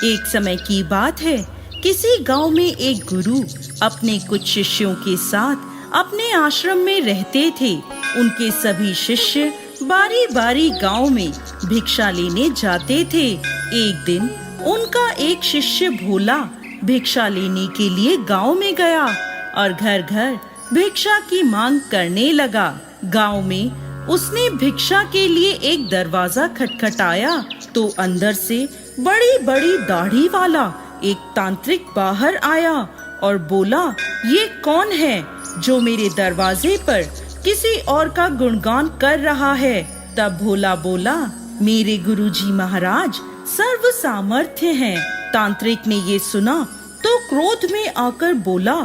एक समय की बात है, किसी गांव में एक गुरु अपने कुछ शिष्यों के साथ अपने आश्रम में रहते थे। उनके सभी शिष्य बारी बारी गांव में भिक्षा लेने जाते थे। एक दिन उनका एक शिष्य भोला भिक्षा लेने के लिए गांव में गया और घर घर भिक्षा की मांग करने लगा। गांव में उसने भिक्षा के लिए एक दरवाजा खटखटाया तो अंदर से बड़ी बड़ी दाढ़ी वाला एक तांत्रिक बाहर आया और बोला, ये कौन है जो मेरे दरवाजे पर किसी और का गुणगान कर रहा है। तब भोला बोला, मेरे गुरुजी महाराज सर्व सामर्थ्य हैं। तांत्रिक ने ये सुना तो क्रोध में आकर बोला,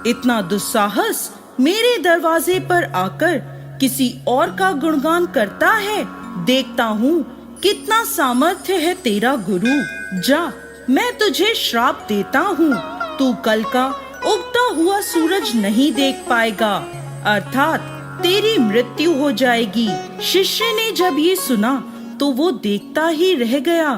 इतना दुस्साहस मेरे दरवाजे पर आकर किसी और का गुणगान करता है। देखता हूँ कितना सामर्थ्य है तेरा गुरु। जा, मैं तुझे श्राप देता हूँ, तू कल का उगता हुआ सूरज नहीं देख पाएगा, अर्थात तेरी मृत्यु हो जाएगी। शिष्य ने जब ये सुना तो वो देखता ही रह गया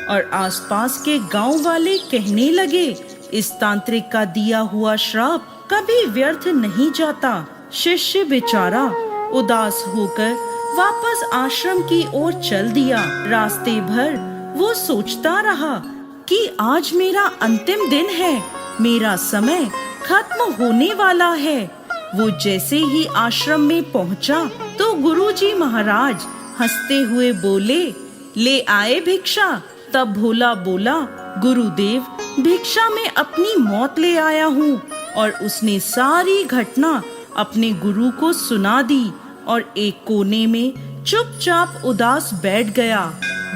और आसपास के गांव वाले कहने लगे, इस तांत्रिक का दिया हुआ श्राप कभी व्यर्थ नहीं जाता। शिष्य बेचारा उदास होकर वापस आश्रम की ओर चल दिया। रास्ते भर वो सोचता रहा कि आज मेरा अंतिम दिन है, मेरा समय खत्म होने वाला है। वो जैसे ही आश्रम में पहुंचा तो गुरुजी महाराज हंसते हुए बोले, ले आए भिक्षा। तब भोला बोला, गुरुदेव भिक्षा में अपनी मौत ले आया हूँ। और उसने सारी घटना अपने गुरु को सुना दी और एक कोने में चुपचाप उदास बैठ गया।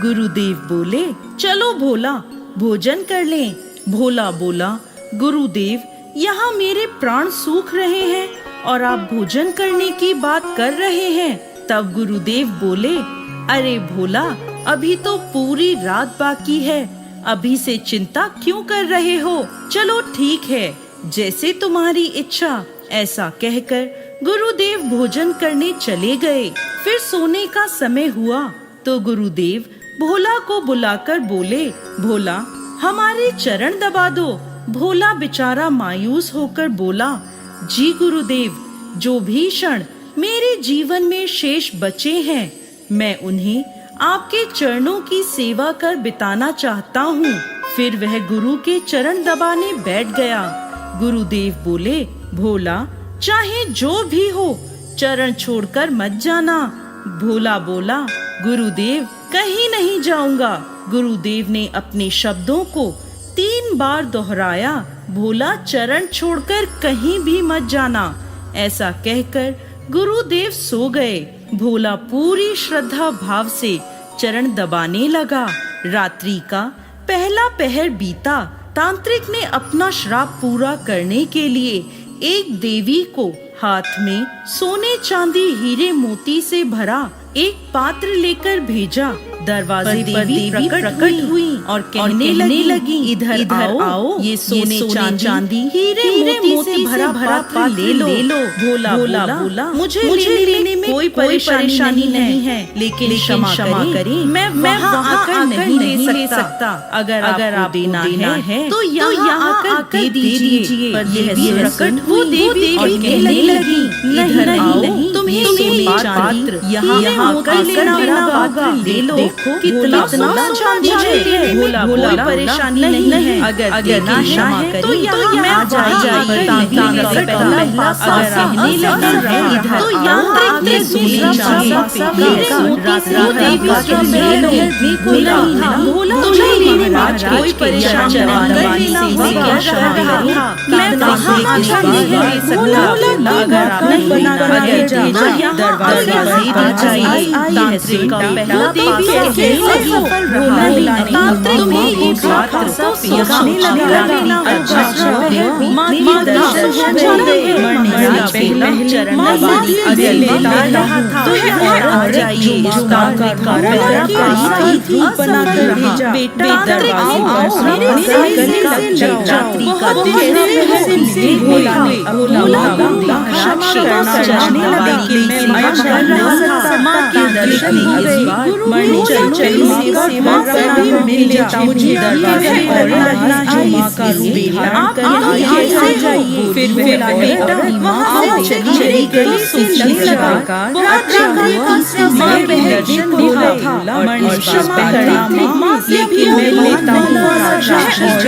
गुरुदेव बोले, चलो भोला भोजन कर लें। भोला बोला, गुरुदेव यहाँ मेरे प्राण सूख रहे हैं और आप भोजन करने की बात कर रहे हैं। तब गुरुदेव बोले, अरे भोला, अभी तो पूरी रात बाकी है, अभी से चिंता क्यों कर रहे हो। चलो ठीक है, जैसे तुम्हारी इच्छा। ऐसा कहकर गुरुदेव भोजन करने चले गए। फिर सोने का समय हुआ तो गुरुदेव भोला को बुलाकर बोले, भोला हमारे चरण दबा दो। भोला बेचारा मायूस होकर बोला, जी गुरुदेव, जो भी क्षण मेरे जीवन में शेष बचे हैं, मैं उन्हें आपके चरणों की सेवा कर बिताना चाहता हूँ। फिर वह गुरु के चरण दबाने बैठ गया। गुरुदेव बोले, भोला चाहे जो भी हो, चरण छोड़कर मत जाना। भोला बोला, गुरुदेव कहीं नहीं जाऊंगा। गुरुदेव ने अपने शब्दों को 3 बार दोहराया, भोला चरण छोड़कर कहीं भी मत जाना। ऐसा कहकर गुरुदेव सो गए। भोला पूरी श्रद्धा भाव से चरण दबाने लगा। रात्रि का पहला पहर बीता। तांत्रिक ने अपना श्राप पूरा करने के लिए एक देवी को हाथ में सोने चांदी हीरे मोती से भरा एक पात्र लेकर भेजा। दरवाजे पर देवी प्रकट हुई और कहने लगी, इधर आओ, ये सोने चांदी हीरे मोती से भरा पात्र ले लो। भोला बोला, मुझे लेने में कोई परेशानी नहीं है, लेकिन क्षमा करें, मैं वहाँ आकर नहीं ले सकता। अगर आप देना है तो यहाँ आकर दे दीजिए। पर यह प्रकट वो देवी और कहने लगी, नहीं, तुम्हें सोने पात्र यहाँ आकर लेना होगा। ले लो, कितना चांदी है। भोला परेशानी नहीं है, अगर ना है तो यहाँ आ जाइए। तो यांत्रिक ने दूसरा पासा कोई परेशानी गले लग जाओ। रात्रि का दिन से मिले भोला ने क्षमा करने लगा, लेकिन मैं कर रहा था माँ के दर्शन हुए। मरने चली सेवा कर भी मिल लेता, मुझे दरवाजे पर लगी जो माँ का रूप धारण करके कैसे जाइए। फिर बेटा वहाँ से चली गई, सोचने लगा माँ के दर्शन हो गए और क्षमा करना माँ, लेकिन मैं लेता हूँ राक्षस